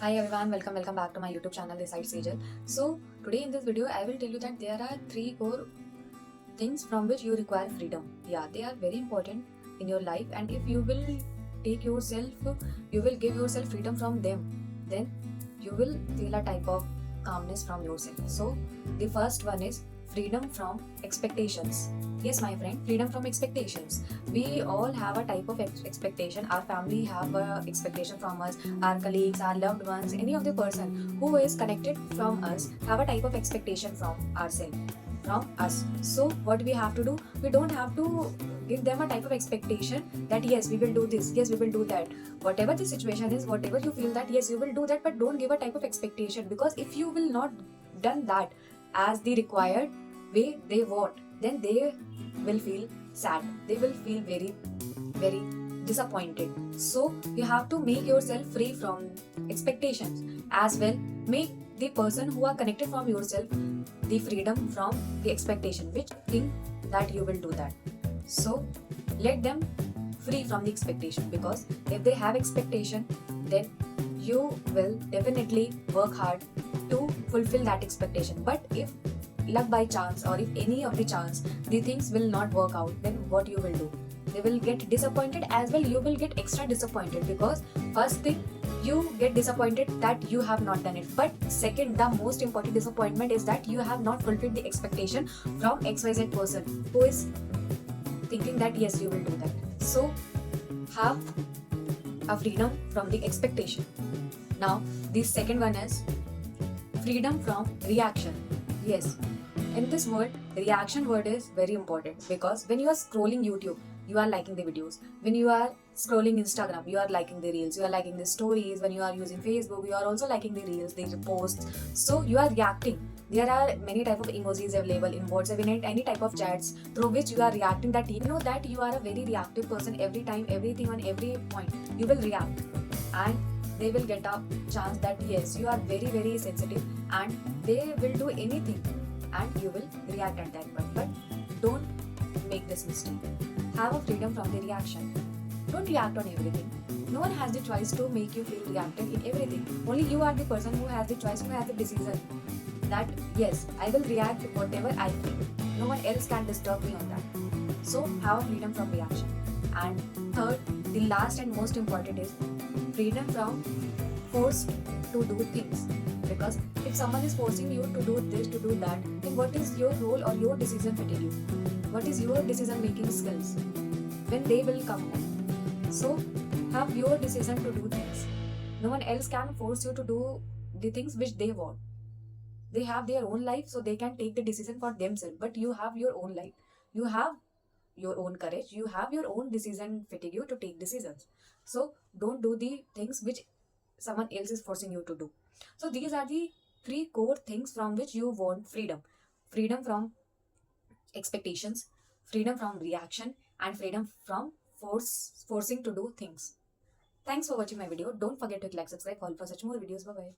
Hi everyone, welcome back to my YouTube channel, this side Sejal. So today in this video, I will tell you that there are three core things from which you require freedom. Yeah, they are very important in your life, and if you will take yourself, you will give yourself freedom from them, then you will feel a type of calmness from yourself. So the first one is freedom from expectations. Yes, my friend, freedom from expectations. We all have a type of expectation. Our family have a expectation from us. Our colleagues, our loved ones, any of the person who is connected from us have a type of expectation from ourselves, from us. So what we have to do, we don't have to give them a type of expectation that yes, we will do this, yes, we will do that. Whatever the situation is, whatever you feel that yes, you will do that, but don't give a type of expectation, because if you will not done that as the required way they want, then they will feel sad, they will feel very disappointed. So you have to make yourself free from expectations as well. Make the person who are connected from yourself the freedom from the expectation, which think that you will do that. So let them free from the expectation, because if they have expectation, then you will definitely work hard to fulfill that expectation. But if luck by chance, or if any of the chance the things will not work out, then what you will do, they will get disappointed as well. You will get extra disappointed, because first thing, you get disappointed that you have not done it, but second, the most important disappointment is that you have not fulfilled the expectation from XYZ person who is thinking that yes, you will do that. So have a freedom from the expectation. Now the second one is freedom from reaction. Yes, in this word, reaction word is very important, because when you are scrolling YouTube, you are liking the videos. When you are scrolling Instagram, you are liking the reels, you are liking the stories. When you are using Facebook, you are also liking the reels, the posts. So you are reacting. There are many type of emojis available in WhatsApp, in any type of chats through which you are reacting, that you know that you are a very reactive person. Every time, everything, on every point you will react, and they will get a chance that yes, you are very sensitive, and they will do anything and you will react at that point. But don't make this mistake. Have a freedom from the reaction. Don't react on everything. No one has the choice to make you feel reactive in everything. Only you are the person who has the choice, who has the decision that yes, I will react whatever I feel. No one else can disturb me on that. So have a freedom from reaction. And third, the last and most important is freedom from force to do things. Because if someone is forcing you to do this, to do that, then what is your role or your decision fatigue? What is your decision making skills when they will come home? So have your decision to do things. No one else can force you to do the things which they want. They have their own life, so they can take the decision for themselves, but you have your own life. You have your own courage, you have your own decision fatigue to take decisions. So don't do the things which someone else is forcing you to do. So these are the three core things from which you want freedom. Freedom from expectations, freedom from reaction, and freedom from forcing to do things. Thanks for watching my video. Don't forget to like, subscribe, follow for such more videos. Bye bye.